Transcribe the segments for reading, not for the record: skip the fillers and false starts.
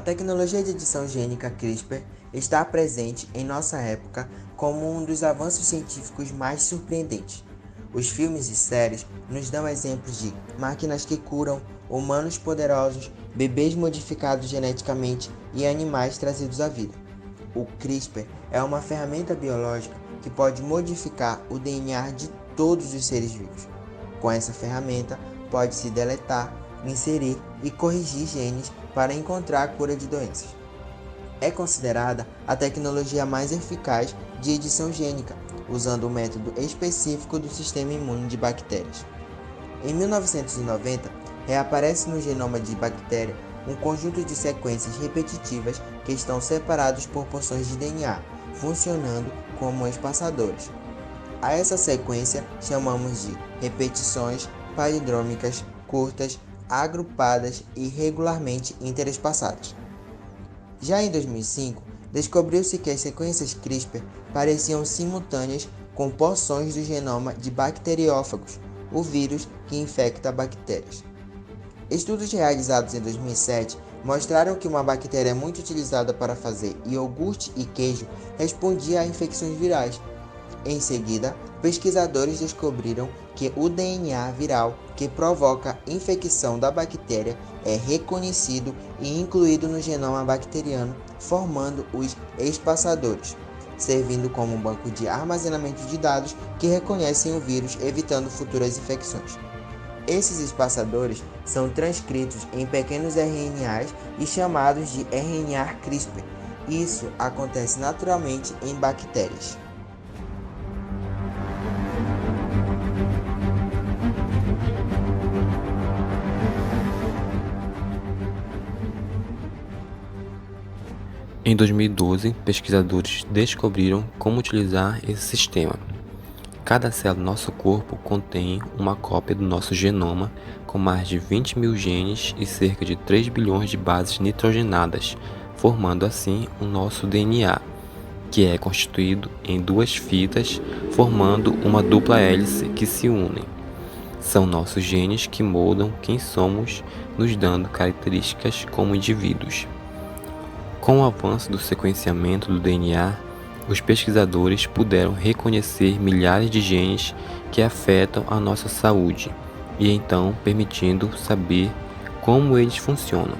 A tecnologia de edição gênica CRISPR está presente em nossa época como um dos avanços científicos mais surpreendentes. Os filmes e séries nos dão exemplos de máquinas que curam, humanos poderosos, bebês modificados geneticamente e animais trazidos à vida. O CRISPR é uma ferramenta biológica que pode modificar o DNA de todos os seres vivos. Com essa ferramenta, pode-se deletar, inserir e corrigir genes para encontrar a cura de doenças. É considerada a tecnologia mais eficaz de edição gênica, usando o método específico do sistema imune de bactérias. Em 1990, reaparece no genoma de bactéria um conjunto de sequências repetitivas que estão separados por porções de DNA, funcionando como espaçadores. A essa sequência chamamos de repetições palindrômicas curtas, agrupadas e regularmente interespaçadas. Já em 2005, descobriu-se que as sequências CRISPR pareciam simultâneas com porções do genoma de bacteriófagos, o vírus que infecta bactérias. Estudos realizados em 2007 mostraram que uma bactéria muito utilizada para fazer iogurte e queijo respondia a infecções virais. Em seguida, pesquisadores descobriram que o DNA viral que provoca a infecção da bactéria é reconhecido e incluído no genoma bacteriano, formando os espaçadores, servindo como um banco de armazenamento de dados que reconhecem o vírus, evitando futuras infecções. Esses espaçadores são transcritos em pequenos RNAs e chamados de RNA CRISPR. Isso acontece naturalmente em bactérias. Em 2012, pesquisadores descobriram como utilizar esse sistema. Cada célula do nosso corpo contém uma cópia do nosso genoma com mais de 20 mil genes e cerca de 3 bilhões de bases nitrogenadas, formando assim o nosso DNA, que é constituído em duas fitas, formando uma dupla hélice que se unem. São nossos genes que moldam quem somos, nos dando características como indivíduos. Com o avanço do sequenciamento do DNA, os pesquisadores puderam reconhecer milhares de genes que afetam a nossa saúde e então permitindo saber como eles funcionam.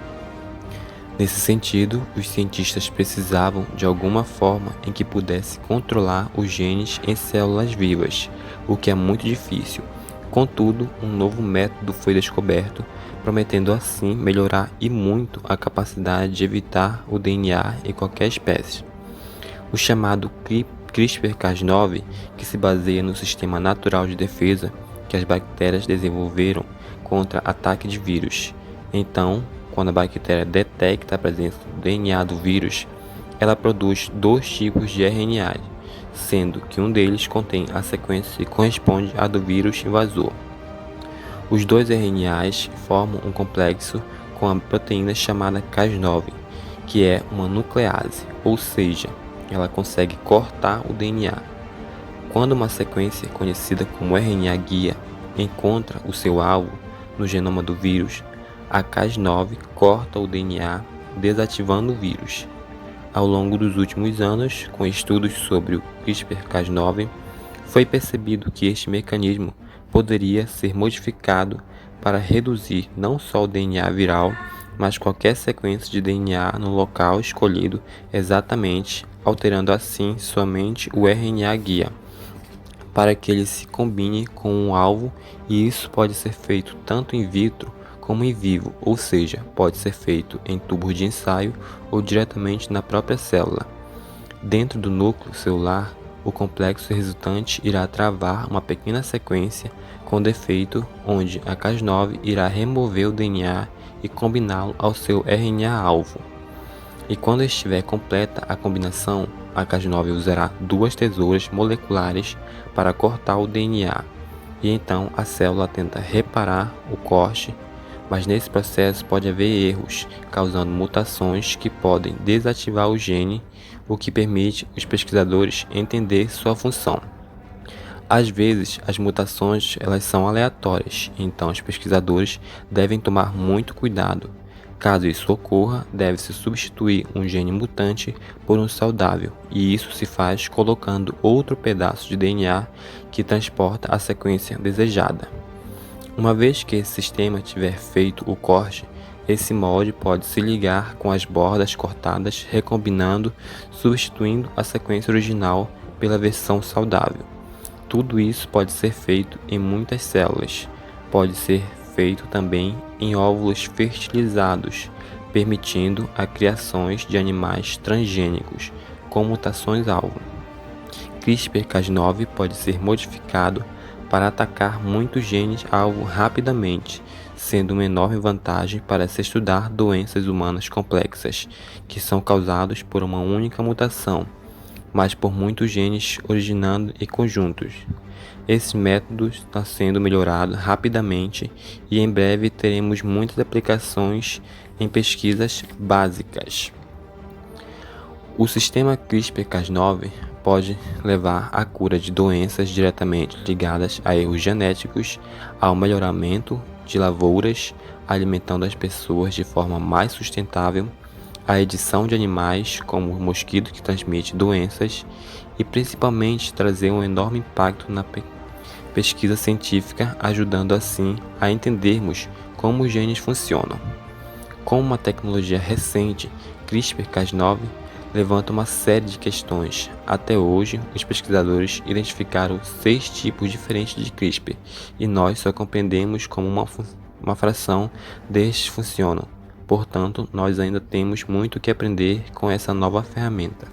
Nesse sentido, os cientistas precisavam de alguma forma em que pudesse controlar os genes em células vivas, o que é muito difícil. Contudo, um novo método foi descoberto, prometendo assim melhorar e muito a capacidade de evitar o DNA em qualquer espécie. O chamado CRISPR-Cas9, que se baseia no sistema natural de defesa que as bactérias desenvolveram contra ataque de vírus. Então, quando a bactéria detecta a presença do DNA do vírus, ela produz dois tipos de RNA, sendo que um deles contém a sequência que corresponde à do vírus invasor. Os dois RNAs formam um complexo com a proteína chamada Cas9, que é uma nuclease, ou seja, ela consegue cortar o DNA. Quando uma sequência conhecida como RNA guia encontra o seu alvo no genoma do vírus, a Cas9 corta o DNA, desativando o vírus. Ao longo dos últimos anos, com estudos sobre o CRISPR-Cas9, foi percebido que este mecanismo poderia ser modificado para reduzir não só o DNA viral, mas qualquer sequência de DNA no local escolhido exatamente, alterando assim somente o RNA guia, para que ele se combine com o alvo, e isso pode ser feito tanto in vitro como em vivo, ou seja, pode ser feito em tubos de ensaio ou diretamente na própria célula. Dentro do núcleo celular, o complexo resultante irá travar uma pequena sequência com defeito, onde a Cas9 irá remover o DNA e combiná-lo ao seu RNA-alvo. E quando estiver completa a combinação, a Cas9 usará duas tesouras moleculares para cortar o DNA, e então a célula tenta reparar o corte, mas nesse processo pode haver erros, causando mutações que podem desativar o gene, o que permite os pesquisadores entender sua função. Às vezes, as mutações elas são aleatórias, então os pesquisadores devem tomar muito cuidado. Caso isso ocorra, deve-se substituir um gene mutante por um saudável, e isso se faz colocando outro pedaço de DNA que transporta a sequência desejada. Uma vez que esse sistema tiver feito o corte, esse molde pode se ligar com as bordas cortadas, recombinando, substituindo a sequência original pela versão saudável. Tudo isso pode ser feito em muitas células. Pode ser feito também em óvulos fertilizados, permitindo a criações de animais transgênicos com mutações-alvo. CRISPR-Cas9 pode ser modificado para atacar muitos genes-alvo rapidamente, sendo uma enorme vantagem para se estudar doenças humanas complexas, que são causadas por uma única mutação, mas por muitos genes originando em conjuntos. Esse método está sendo melhorado rapidamente e em breve teremos muitas aplicações em pesquisas básicas. O sistema CRISPR-Cas9 pode levar à cura de doenças diretamente ligadas a erros genéticos, ao melhoramento de lavouras, alimentando as pessoas de forma mais sustentável, a edição de animais como o mosquito que transmite doenças e principalmente trazer um enorme impacto na pesquisa científica, ajudando assim a entendermos como os genes funcionam. Com uma tecnologia recente, CRISPR-Cas9 levanta uma série de questões. Até hoje, os pesquisadores identificaram 6 tipos diferentes de CRISPR e nós só compreendemos como uma fração destes funcionam. Portanto, nós ainda temos muito que aprender com essa nova ferramenta.